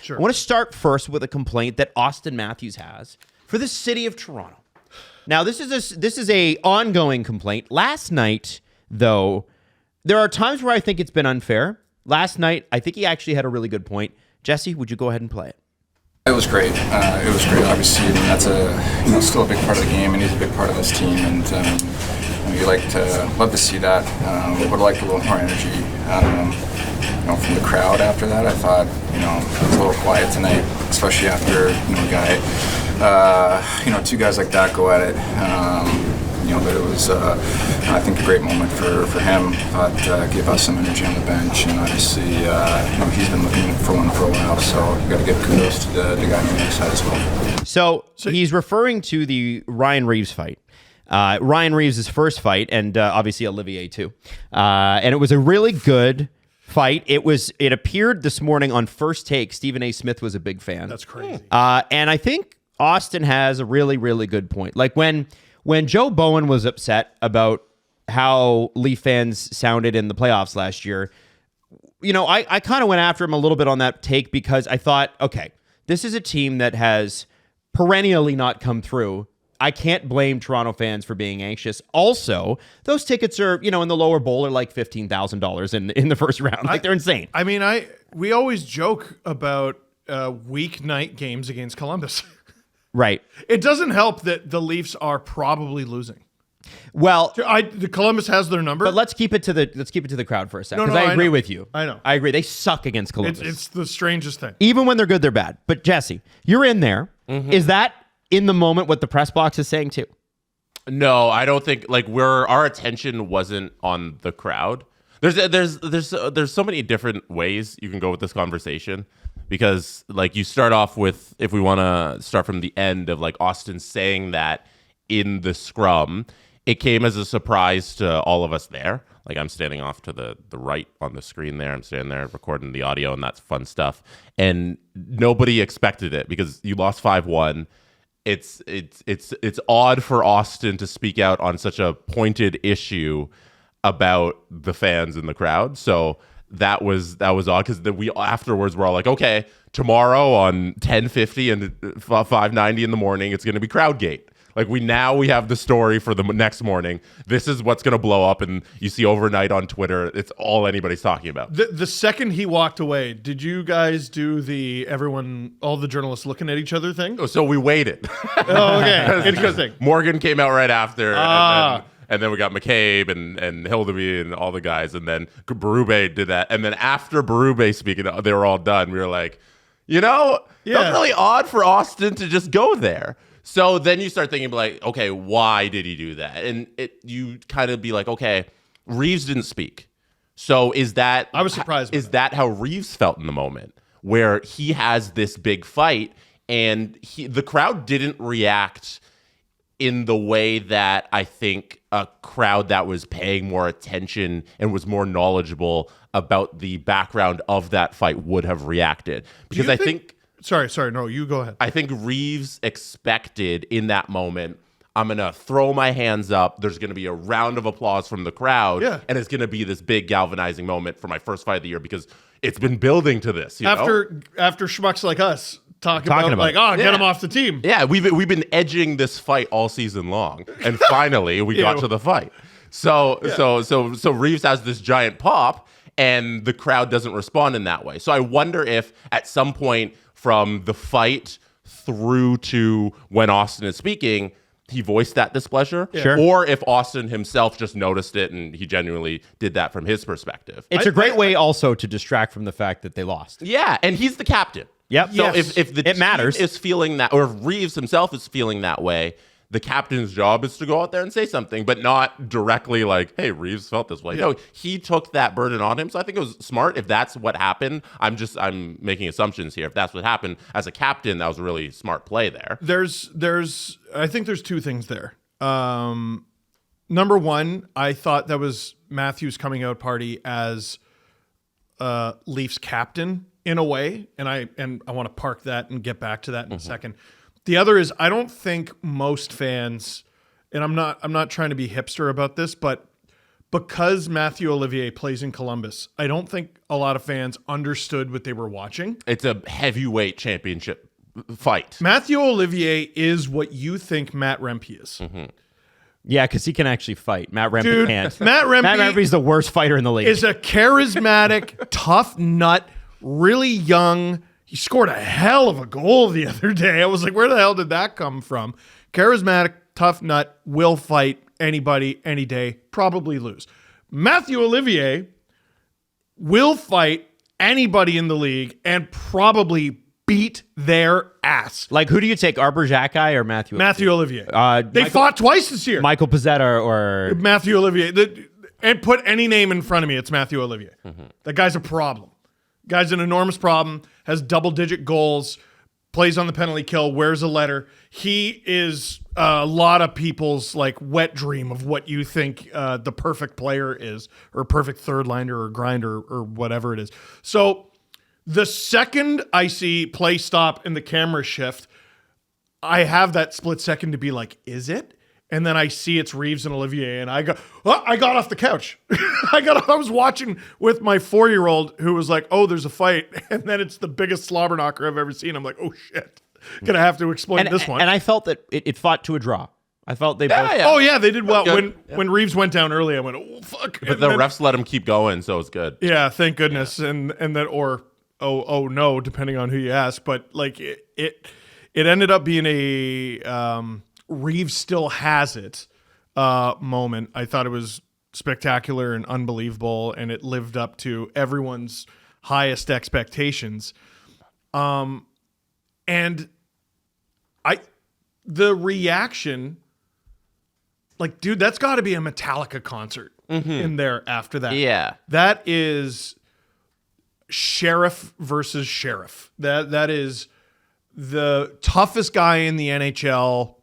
Sure. I want to start first with a complaint that Auston Matthews has for the city of Toronto. Now, this is a ongoing complaint. Last night, though, there are times where I think it's been unfair. Last night, I think he actually had a really good point. Jesse, would you go ahead and play it? It was great. Obviously, that's still a big part of the game, and he's a big part of this team. And you love to see that. Would have liked a little more energy. From the crowd after that. I thought it was a little quiet tonight, especially after a guy, two guys like that go at it. But it was, I think, a great moment for him. Gave us some energy on the bench, and obviously, he's been looking for one for a while. So you got to give kudos to the guy on the other side as well. So he's referring to the Ryan Reaves fight. Ryan Reaves' first fight, and obviously Olivier too. And it was a really good fight. It appeared this morning on First Take. Stephen A. Smith was a big fan. That's crazy. And I think Auston has a really, really good point. Like when Joe Bowen was upset about how Leaf fans sounded in the playoffs last year, I kind of went after him a little bit on that take because I thought, okay, this is a team that has perennially not come through. I can't blame Toronto fans for being anxious. Also, those tickets are, in the lower bowl are like $15,000 in the first round. Like they're insane. I mean, we always joke about weeknight games against Columbus. Right. It doesn't help that the Leafs are probably losing. Well, the Columbus has their number. But let's keep it to the crowd for a second. Because I agree with you. I know. I agree. They suck against Columbus. It's the strangest thing. Even when they're good, they're bad. But Jesse, you're in there. Mm-hmm. Is that in the moment what the press box is saying too? No, I don't think our attention wasn't on the crowd. There's so many different ways you can go with this conversation. Because you start off with, if we want to start from the end of Auston saying that in the scrum, it came as a surprise to all of us there. I'm standing off to the right on the screen there. I'm standing there recording the audio, and that's fun stuff. And nobody expected it because you lost 5-1. It's odd for Auston to speak out on such a pointed issue about the fans in the crowd. So that was odd because we afterwards were all like, okay, tomorrow on 10:50 and 5:90 in the morning, it's going to be Crowdgate. We have the story for the next morning. This is what's going to blow up, and you see overnight on Twitter, it's all anybody's talking about. The second he walked away, did you guys do all the journalists looking at each other thing? So we waited. Oh, okay. Interesting. Morgan came out right after, and then we got McCabe and Hildeby and all the guys, and then Berube did that. And then after Berube speaking, they were all done. We were like, that's really odd for Auston to just go there. So then you start thinking okay, why did he do that? And you kind of be like, okay, Reaves didn't speak. So I was surprised. Is that how Reaves felt in the moment where he has this big fight and the crowd didn't react in the way that I think a crowd that was paying more attention and was more knowledgeable about the background of that fight would have reacted? Because I think Sorry. No, you go ahead. I think Reaves expected in that moment, I'm going to throw my hands up. There's going to be a round of applause from the crowd. Yeah. And it's going to be this big galvanizing moment for my first fight of the year because it's been building to this. After schmucks like us talking about get him off the team. Yeah, we've been edging this fight all season long. And finally we got to the fight. So Reaves has this giant pop and the crowd doesn't respond in that way. So I wonder if at some point from the fight through to when Auston is speaking, he voiced that displeasure. Yeah. Sure. Or if Auston himself just noticed it and he genuinely did that from his perspective. It's a great way also to distract from the fact that they lost. Yeah, and he's the captain. Yep. So if the team matters. is feeling that, or if Reaves himself is feeling that way, the captain's job is to go out there and say something, but not directly like, hey, Reaves felt this way. Yeah. No, he took that burden on him. So I think it was smart. If that's what happened, I'm making assumptions here. If that's what happened as a captain, that was a really smart play there. I think there's two things there. Number one, I thought that was Matthews' coming out party as Leafs captain in a way. And I want to park that and get back to that in a second. The other is I don't think most fans, and I'm not trying to be hipster about this, but because Matthew Olivier plays in Columbus, I don't think a lot of fans understood what they were watching. It's a heavyweight championship fight. Matthew Olivier is what you think Matt Rempe is. Yeah, because he can actually fight. Matt Rempe Dude, can't. Matt Rempe's the worst fighter in the league. is a charismatic, tough nut, really young. He scored a hell of a goal the other day. I was like, where the hell did that come from? Charismatic, tough nut, will fight anybody, any day, probably lose. Matthew Olivier will fight anybody in the league and probably beat their ass. Like, who do you take, Arbor Xhekaj or Matthew? Matthew Olivier. They fought twice this year. Michael Pezzetta or Matthew Olivier. And put any name in front of me, it's Matthew Olivier. That guy's a problem. Guy's an enormous problem, has double-digit goals, plays on the penalty kill, wears a letter. He is a lot of people's like wet dream of what you think the perfect player is, or perfect third liner or grinder or whatever it is. So the second I see play stop and the camera shift, I have that split second to be like, is it? And then I see it's Reaves and Olivier, and I got off the couch. I was watching with my 4-year-old who was like, "Oh, there's a fight," and then it's the biggest slobber knocker I've ever seen. I'm like, "Oh shit, gonna have to explain this one." And I felt that it fought to a draw. I felt they both. Oh yeah, they did well. When Reaves went down early, I went, "Oh fuck!" But the refs let him keep going, so it's good. Yeah, thank goodness. Yeah. And then oh no, depending on who you ask. But like it ended up being a Reaves still has it moment. I thought it was spectacular and unbelievable, and it lived up to everyone's highest expectations. And the reaction, like, dude, that's got to be a Metallica concert in there after that. Yeah. That is sheriff versus sheriff. That is the toughest guy in the NHL,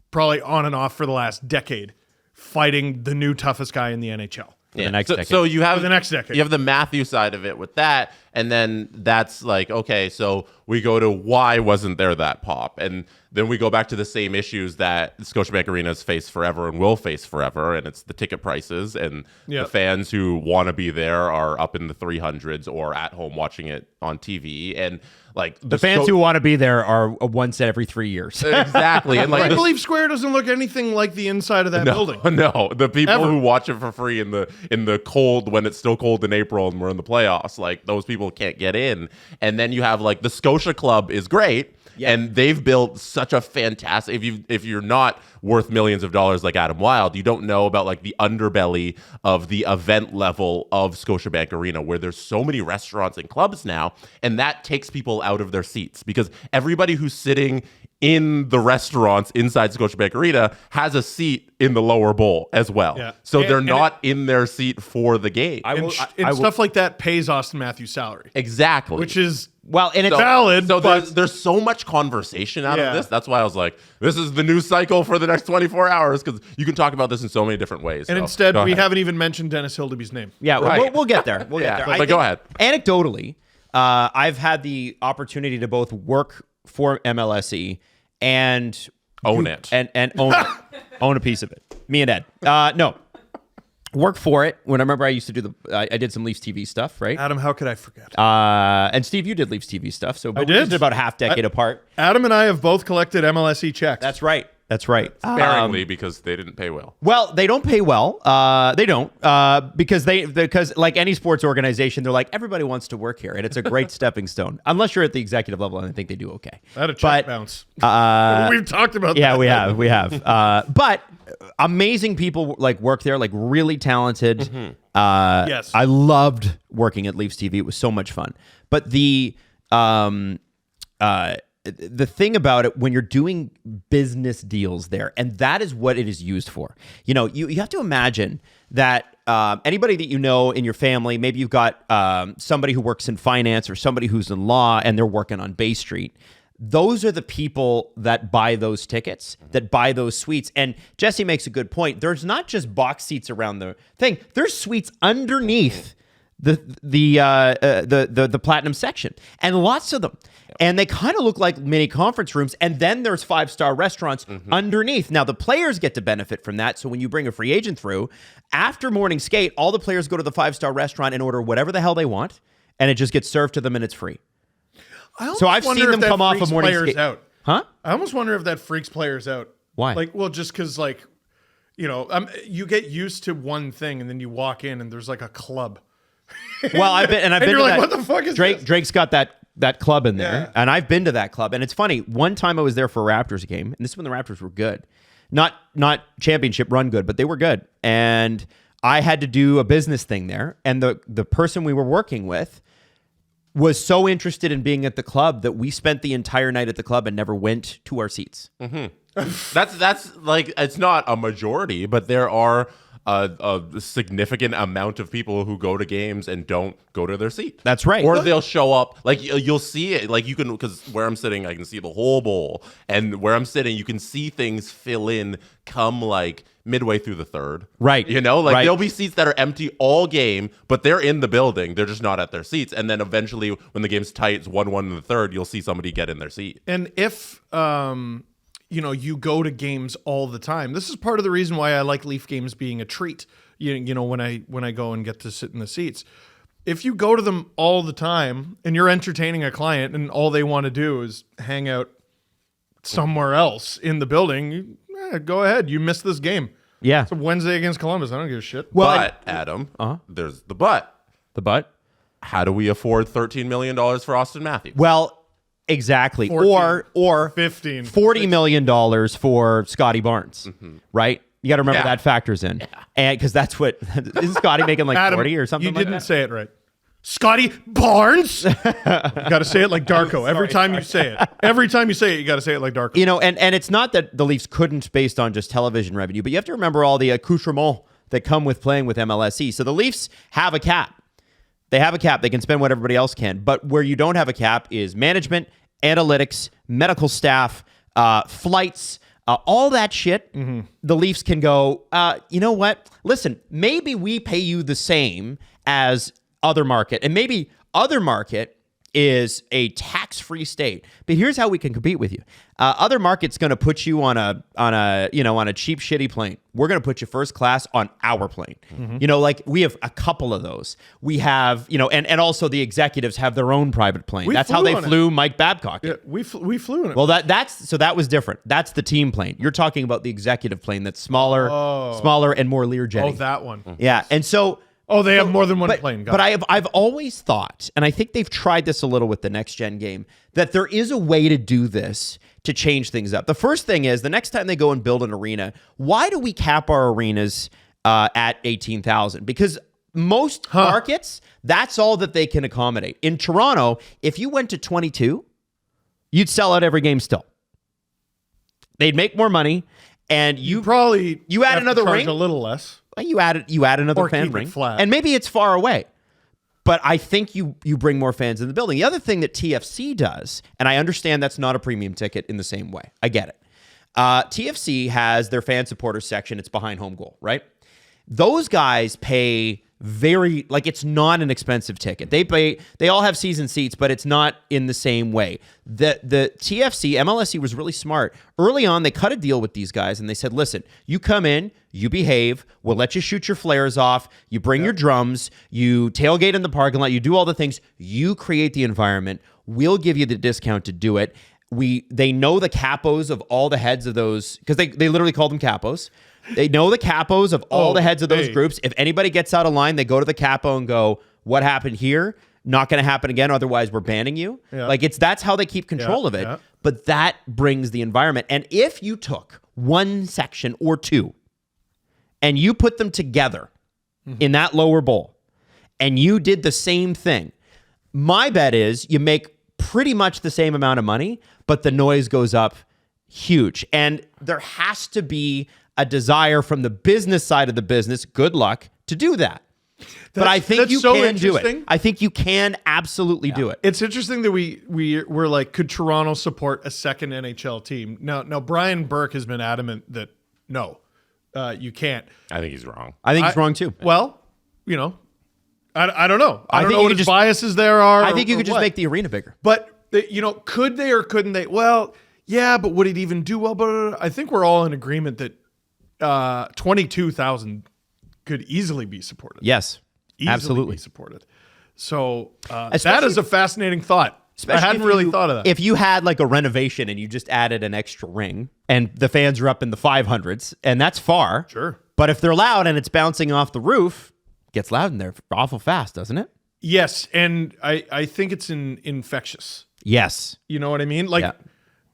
probably on and off for the last decade, fighting the new toughest guy in the NHL. The next decade. So you have the next decade. You have the Matthew side of it with that, and then that's like, okay, so we go to why wasn't there that pop, and then we go back to the same issues that Scotiabank Arena has faced forever and will face forever, and it's the ticket prices, and the fans who want to be there are up in the 300s or at home watching it on TV, and like the fans who want to be there are once every 3 years. Exactly, and like Maple Leaf Square doesn't look anything like the inside of that building. No, the people who watch it for free in the cold when it's still cold in April and we're in the playoffs, like those people can't get in. And then you have like the Scotia Club is great. Yeah. And they've built such a fantastic. If you're not worth millions of dollars like Adam Wylde, you don't know about like the underbelly of the event level of Scotiabank Arena, where there's so many restaurants and clubs now, and that takes people out of their seats because everybody who's sitting in the restaurants inside Scotiabank Arena has a seat in the lower bowl as well. Yeah. So they're not in their seat for the game. Stuff like that pays Auston Matthews' salary. Exactly. Which is and it's valid. So there's so much conversation out of this. That's why I was like, this is the news cycle for the next 24 hours, because you can talk about this in so many different ways. And instead, we haven't even mentioned Dennis Hildeby's name. Yeah, right. we'll get there. We'll get there. But go ahead. Anecdotally, I've had the opportunity to both work for MLSE and own it and own it. Own a piece of it. Me and Ed. No. Work for it. When I remember I used to do I did some Leafs TV stuff, right? Adam, how could I forget? And Steve, you did Leafs TV stuff. So I did. About a half decade apart. Adam and I have both collected MLSE checks. That's right. Sparingly, because they didn't pay well. Well, they don't pay well. They don't because like any sports organization, they're like, everybody wants to work here, and it's a great stepping stone. Unless you're at the executive level, and I think they do okay. I had a check bounce. We've talked about that. Yeah, we have. But amazing people like work there, like really talented. Yes, I loved working at Leafs TV. It was so much fun. But the thing about it, when you're doing business deals there, and that is what it is used for. You know, you have to imagine that anybody that you know in your family, maybe you've got somebody who works in finance or somebody who's in law and they're working on Bay Street. Those are the people that buy those tickets, that buy those suites. And Jesse makes a good point. There's not just box seats around the thing. There's suites underneath the platinum section, and lots of them. And they kind of look like mini conference rooms. And then there's 5-star restaurants underneath. Now, the players get to benefit from that. So when you bring a free agent through, after morning skate, all the players go to the 5-star restaurant and order whatever the hell they want. And it just gets served to them and it's free. So I've seen them come off of morning skate. Out. Huh? I almost wonder if that freaks players out. Why? Like, well, just because, like, you know, you get used to one thing and then you walk in and there's like a club. Well, I've been and to you're like, that. what the fuck is this? Drake's got that club in there, Yeah. and I've been to that club, and it's funny. One time I was there for a Raptors game, and this is when the Raptors were good, not championship run good, but they were good, and I had to do a business thing there, and the person we were working with was so interested in being at the club that we spent the entire night at the club and never went to our seats. That's like, it's not a majority, but there are a significant amount of people who go to games and don't go to their seat. That's right. Or they'll show up, like you'll see it, like you can, because where I'm sitting, I can see the whole bowl, and where I'm sitting, you can see things fill in come like midway through the third. Right. You know, like Right. there'll be seats that are empty all game, but they're in the building. They're just not at their seats. And then eventually, when the game's tight, it's 1-1 in the third, you'll see somebody get in their seat. And if you know, you go to games all the time, this is part of the reason why I like Leaf games being a treat. You know, when I go and get to sit in the seats. If you go to them all the time and you're entertaining a client and all they want to do is hang out somewhere else in the building, go ahead. You missed this game. Yeah. It's a Wednesday against Columbus. I don't give a shit. But, Adam, there's the but. The butt. How do we afford $13 million for Auston Matthews? Well, exactly. 14, Or 15, $40 million for Scotty Barnes, right? You got to remember Yeah. that factors in, and because that's what isn't Scotty making like Adam, 40 or something? You like didn't that? say it right. Scotty Barnes. You got to say it like Darko every time you say it. Every time you say it, you got to say it like Darko. You know, and it's not that the Leafs couldn't based on just television revenue, but you have to remember all the accoutrements that come with playing with MLSE. So the Leafs have a cap. They have a cap. They can spend what everybody else can. But where you don't have a cap is management, analytics, medical staff, flights, all that shit. The Leafs can go, you know what? Listen, maybe we pay you the same as other market, and maybe other market is a tax-free state. But here's how we can compete with you. Other market's going to put you on a cheap, shitty plane. We're going to put you first class on our plane. You know, like we have a couple of those. We have, you know, and also the executives have their own private plane. That's how flew they on it. flew Mike Babcock. Yeah, we flew in it. Well, that was different. That's the team plane. You're talking about the executive plane that's smaller and more Learjet. that one. Yeah, and so. Oh, they have more than one plane. Got But it. I've always thought, and I think they've tried this a little with the next gen game, that there is a way to do this to change things up. The first thing is the next time they go and build an arena, why do we cap our arenas at 18,000? Because most markets, that's all that they can accommodate. In Toronto, if you went to 22, you'd sell out every game still. They'd make more money, and you probably you add have to another charge ring a little less. You add another Or fan keep it ring, flat. and maybe it's far away. But I think you bring more fans in the building. The other thing that TFC does, and I understand that's not a premium ticket in the same way. I get it. TFC has their fan supporter section. It's behind home goal, right? Those guys pay it's not an expensive ticket. They all have season seats, but it's not in the same way. The TFC, MLSE was really smart. Early on, they cut a deal with these guys and they said, listen, you come in, you behave, we'll let you shoot your flares off, you bring your drums, you tailgate in the parking lot, you do all the things, you create the environment, we'll give you the discount to do it. They know the capos of all the heads of those, because they literally call them capos. They know the capos of all the heads of those groups. If anybody gets out of line, they go to the capo and go, what happened here? Not going to happen again. Otherwise, we're banning you. Yeah. That's how they keep control of it. Yeah. But that brings the environment. And if you took one section or two and you put them together in that lower bowl and you did the same thing, my bet is you make pretty much the same amount of money, but the noise goes up huge. And there has to be a desire from the business side of the business, good luck, to do that. But I think you can do it. I think you can absolutely do it. It's interesting that we're like, could Toronto support a second NHL team? Now Brian Burke has been adamant that no, you can't. I think he's wrong. I think he's wrong too. Well, you know, I don't know. I don't think know you what could his just- biases there are. I think you or could just what. make the arena bigger. But could they or couldn't they? Well, yeah, but would it even do well? But I think we're all in agreement that 22,000 could easily be supported. Yes, Easily absolutely. be supported. So that Especially- is a fascinating thought. I hadn't really thought of that. If you had like a renovation and you just added an extra ring and the fans are up in the 500s, and that's far. Sure. But if they're loud and it's bouncing off the roof, it gets loud in there awful fast, doesn't it? Yes, and I think it's infectious. Yes. You know what I mean? Like Yeah.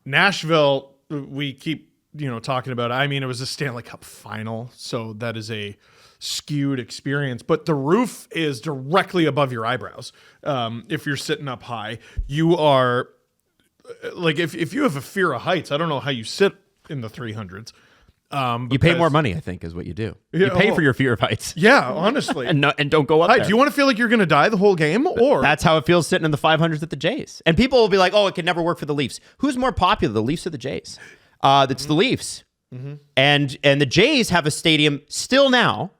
Nashville, we keep talking about. I mean, it was a Stanley Cup final, so that is a skewed experience. But the roof is directly above your eyebrows. If you're sitting up high, you are like if you have a fear of heights. I don't know how you sit in the 300s. You pay more money, I think, is what you do. Yeah, You pay for your fear of heights. Yeah, honestly. And don't go up Hi, there. do you want to feel like you're going to die the whole game, or That's how it feels sitting in the 500s at the Jays. And people will be like, oh, it can never work for the Leafs. Who's more popular, the Leafs or the Jays? That's the Leafs. And the Jays have a stadium still now.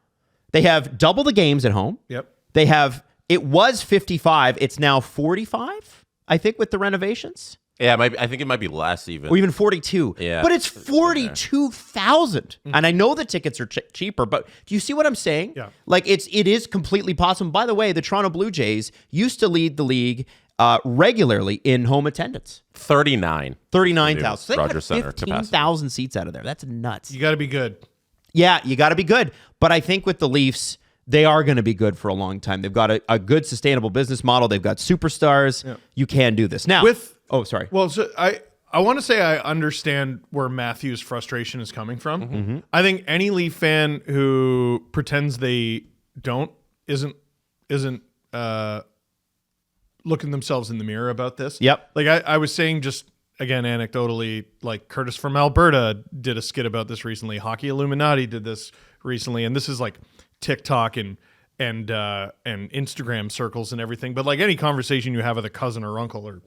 They have double the games at home. Yep. They have, it was 55. It's now 45, I think, with the renovations. Yeah, I think it might be less even. Or even 42. Yeah. But it's 42,000. And I know the tickets are cheaper, but do you see what I'm saying? Yeah. Like it is completely possible. By the way, the Toronto Blue Jays used to lead the league regularly in home attendance. 39. 39,000. So they got Rogers Center 15,000 seats out of there. That's nuts. you got to be good. Yeah, you got to be good. But I think with the Leafs, they are going to be good for a long time. They've got a good sustainable business model. They've got superstars. Yeah. You can do this. Now, oh, sorry. Well, so I want to say I understand where Matthews' frustration is coming from. Mm-hmm. I think any Leaf fan who pretends they don't isn't looking themselves in the mirror about this. Yep. Like I was saying just again anecdotally, like Curtis from Alberta did a skit about this recently. Hockey Illuminati did this recently, and this is like TikTok and Instagram circles and everything. But like any conversation you have with a cousin or uncle or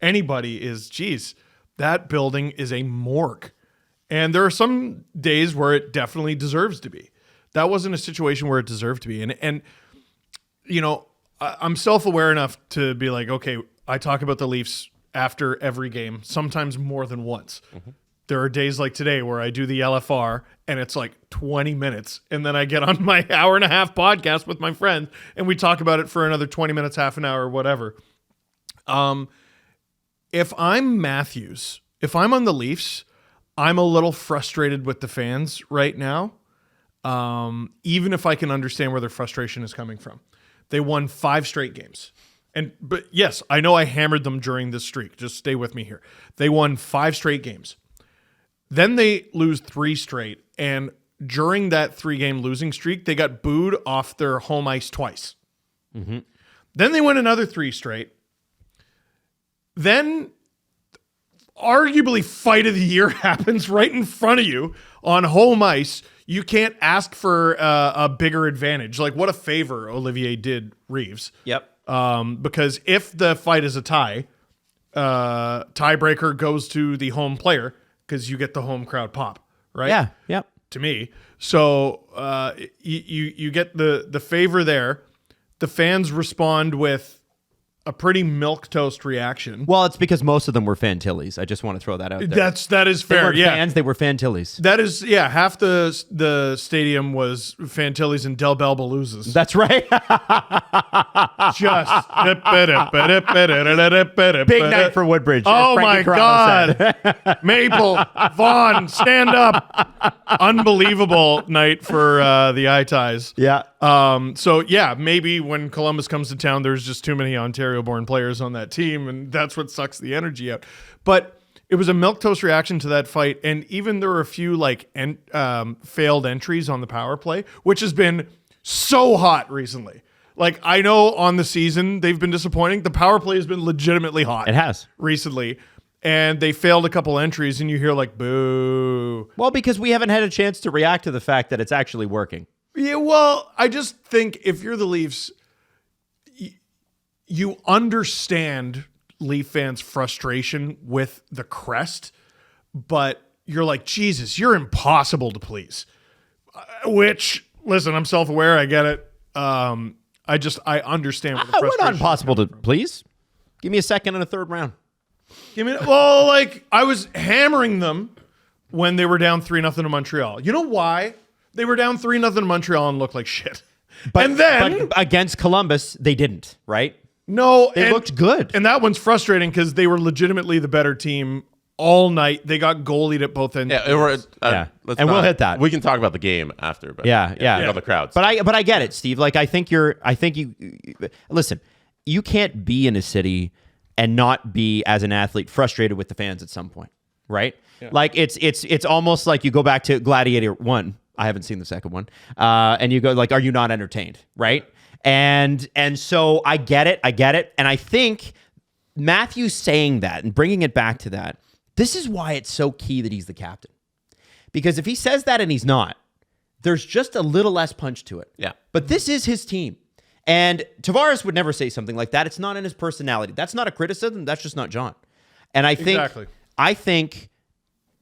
anybody is, geez, that building is a morgue. And there are some days where it definitely deserves to be. That wasn't a situation where it deserved to be. And I'm self-aware enough to be like, okay, I talk about the Leafs after every game, sometimes more than once. Mm-hmm. There are days like today where I do the LFR and it's like 20 minutes. And then I get on my hour-and-a-half podcast with my friend and we talk about it for another 20 minutes, half an hour, whatever. If I'm Matthews, if I'm on the Leafs, I'm a little frustrated with the fans right now, even if I can understand where their frustration is coming from. They won 5 straight games. But yes, I know I hammered them during this streak. Just stay with me here. They won 5 straight games. Then they lose 3 straight. And during that 3-game losing streak, they got booed off their home ice twice. Mm-hmm. Then they win another 3 straight. Then arguably fight of the year happens right in front of you on home ice. You can't ask for a bigger advantage. Like what a favor Olivier did Reaves. Yep. Because if the fight is a tie, tiebreaker goes to the home player because you get the home crowd pop, right? Yeah. Yep. To me. So you get the favor there. The fans respond with a pretty milquetoast reaction. Well, it's because most of them were Fantillis. I just want to throw that out there. That is They fair. weren't Yeah, fans, they were Fantillis. that is half the stadium was Fantillis and Del Belbalouzas. That's right. Just Big night for Woodbridge. Oh as my Frankie Corrado God. said. Maple, Vaughn, stand up. Unbelievable night for the eye ties. Yeah. So maybe when Columbus comes to town, there's just too many Ontario-born players on that team, and that's what sucks the energy out. But it was a milquetoast reaction to that fight, and even there were a few failed entries on the power play, which has been so hot recently. Like I know on the season they've been disappointing. The power play has been legitimately hot. It has. Recently. And they failed a couple entries, and you hear like, boo. Well, because we haven't had a chance to react to the fact that it's actually working. Yeah, well, I just think if you're the Leafs, you understand Leaf fans' frustration with the crest, but you're like, Jesus, you're impossible to please. Which, listen, I'm self-aware. I get it. I understand where the We're frustration not is impossible to coming from. please. Give me a second and a third round. Well, like I was hammering them when they were down 3-0 to Montreal. You know why? They were down 3-0 to Montreal and looked like shit. But against Columbus, they didn't, right? No, They looked good. And that one's frustrating because they were legitimately the better team all night. They got goalied at both ends. Yeah. And we'll hit that. We can talk about the game after. But Yeah. The crowds. But I get it, Steve. Like I think you listen, you can't be in a city and not be, as an athlete, frustrated with the fans at some point, right? Yeah. Like it's almost like you go back to Gladiator 1. I haven't seen the second one. And you go like, are you not entertained, right? And so I get it. And I think Matthews saying that and bringing it back to that, this is why it's so key that he's the captain. Because if he says that and he's not, there's just a little less punch to it. Yeah. But this is his team. And Tavares would never say something like that. It's not in his personality. That's not a criticism. That's just not John. And I think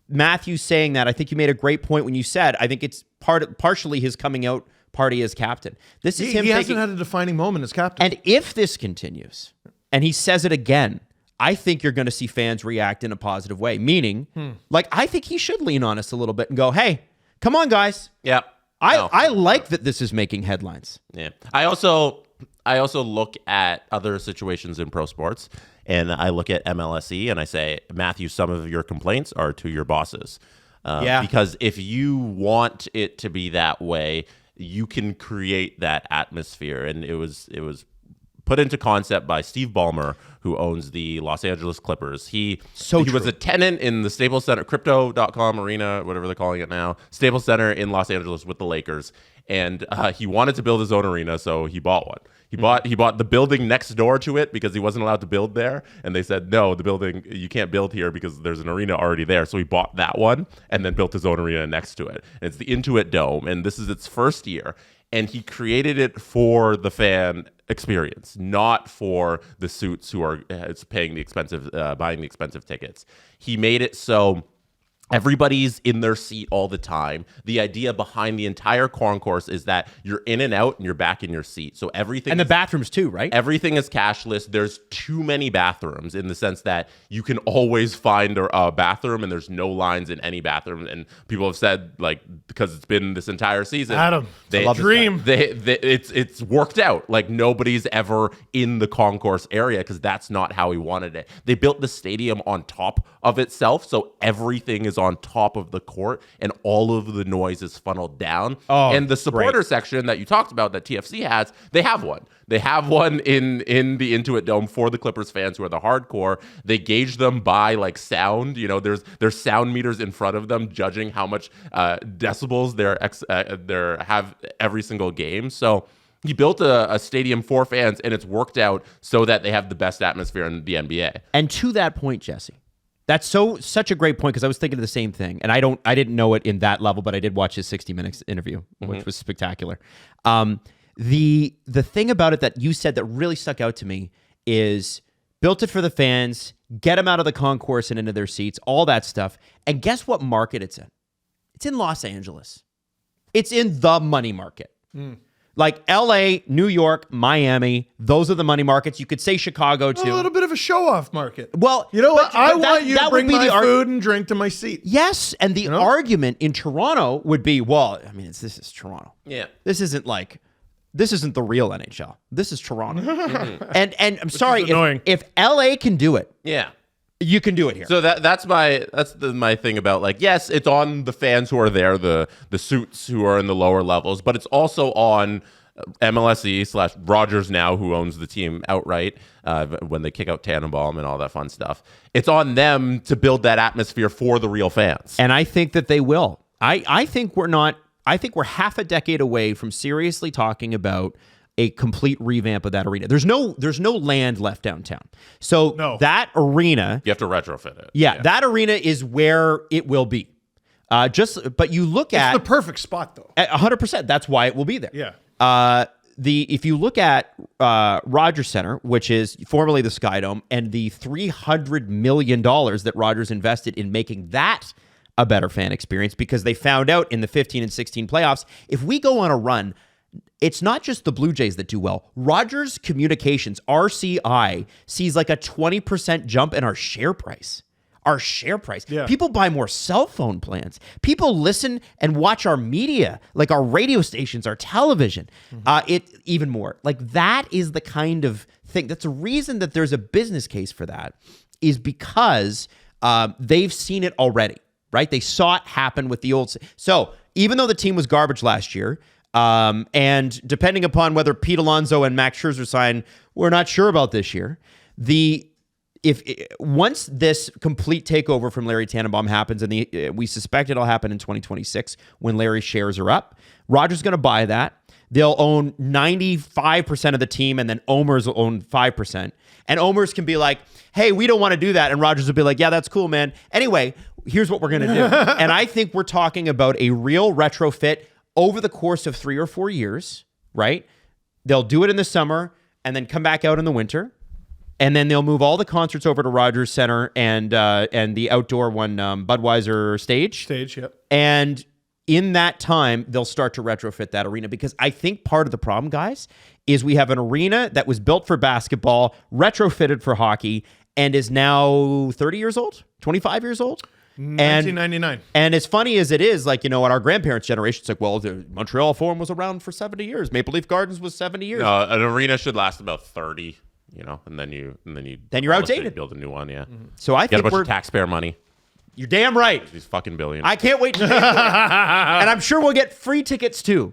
Matthews saying that, I think you made a great point when you said, I think it's partially his coming out party as captain. This is him. He hasn't had a defining moment as captain. And if this continues, and he says it again, I think you're going to see fans react in a positive way. Meaning, like, I think he should lean on us a little bit and go, hey, come on, guys. Yeah. I like that this is making headlines. Yeah. I also look at other situations in pro sports, and I look at MLSE and I say, Matthew, some of your complaints are to your bosses. Because if you want it to be that way, you can create that atmosphere. And it was put into concept by Steve Ballmer, who owns the Los Angeles Clippers. He was a tenant in the Staples Center, Crypto.com Arena, whatever they're calling it now, Staples Center in Los Angeles with the Lakers. And he wanted to build his own arena, so he bought one. He bought the building next door to it because he wasn't allowed to build there. And they said, no, the building, you can't build here because there's an arena already there. So he bought that one and then built his own arena next to it. And it's the Intuit Dome, and this is its first year. And he created it for the fan experience, not for the suits who are paying the expensive, buying the expensive tickets. He made it so everybody's in their seat all the time. The idea behind the entire concourse is that you're in and out and you're back in your seat. So everything, and the bathrooms too, right? Everything is cashless. There's too many bathrooms in the sense that you can always find a bathroom, and there's no lines in any bathroom. And people have said, like, because it's been this entire season, Adam, it's worked out. Like, nobody's ever in the concourse area because that's not how he wanted it. They built the stadium on top of itself, so everything is on top of the court and all of the noise is funneled down. And the supporter section that you talked about that TFC has, they have one. They have one in the Intuit Dome for the Clippers fans who are the hardcore. They gauge them by like sound. You know, there's sound meters in front of them judging how much decibels they have every single game. So he built a stadium for fans, and it's worked out so that they have the best atmosphere in the NBA. And to that point, Jesse, that's such a great point, because I was thinking of the same thing, and I didn't know it in that level, but I did watch his 60 Minutes interview, which was spectacular. The thing about it that you said that really stuck out to me is built it for the fans, get them out of the concourse and into their seats, all that stuff. And guess what market it's in? It's in Los Angeles. It's in the money market. Like LA, New York, Miami, those are the money markets. You could say Chicago too. A little bit of a show-off market. Well, you know what? I want you to would bring be my the food and drink to my seat. Yes, and the argument in Toronto would be, well, I mean, this is Toronto. Yeah. This isn't the real NHL. This is Toronto. And I'm sorry, if LA can do it, yeah, you can do it here. So that's my thing about, like, yes, it's on the fans who are there, the suits who are in the lower levels, but it's also on MLSE / Rogers now, who owns the team outright when they kick out Tannenbaum and all that fun stuff. It's on them to build that atmosphere for the real fans. And I think that they will. I think we're half a decade away from seriously talking about a complete revamp of that arena. There's no land left downtown. So that arena, you have to retrofit it. Yeah, that arena is where it will be. But you look at the perfect spot though. 100%. That's why it will be there. Yeah. If you look at Rogers Center, which is formerly the Sky Dome, and the $300 million that Rogers invested in making that a better fan experience, because they found out in the 15 and 16 playoffs, if we go on a run, it's not just the Blue Jays that do well. Rogers Communications, RCI, sees like a 20% jump in our share price. Our share price. Yeah. People buy more cell phone plans. People listen and watch our media, like our radio stations, our television. It even more. Like that is the kind of thing. That's a reason that there's a business case for that, is because they've seen it already, right? They saw it happen with the old. So even though the team was garbage last year, and depending upon whether Pete Alonso and Max Scherzer sign, we're not sure about this year. Once this complete takeover from Larry Tannenbaum happens, and we suspect it'll happen in 2026 when Larry's shares are up, Rogers going to buy that. They'll own 95% of the team, and then Omer's will own 5%. And Omer's can be like, hey, we don't want to do that. And Rogers will be like, yeah, that's cool, man. Anyway, here's what we're going to do. And I think we're talking about a real retrofit over the course of 3 or 4 years, right? They'll do it in the summer and then come back out in the winter. And then they'll move all the concerts over to Rogers Center and the outdoor one, Budweiser stage. Yep. And in that time, they'll start to retrofit that arena, because I think part of the problem, guys, is we have an arena that was built for basketball, retrofitted for hockey, and is now 30 years old, 25 years old. 1999. And as funny as it is, like, in our grandparents' generation, it's like, well, the Montreal Forum was around for 70 years. Maple Leaf Gardens was 70 years. No, an arena should last about 30. And then you're outdated. Build a new one, yeah. So I Get a think bunch of taxpayer money. You're damn right. These fucking billions. I can't wait to pay for it. And I'm sure we'll get free tickets too.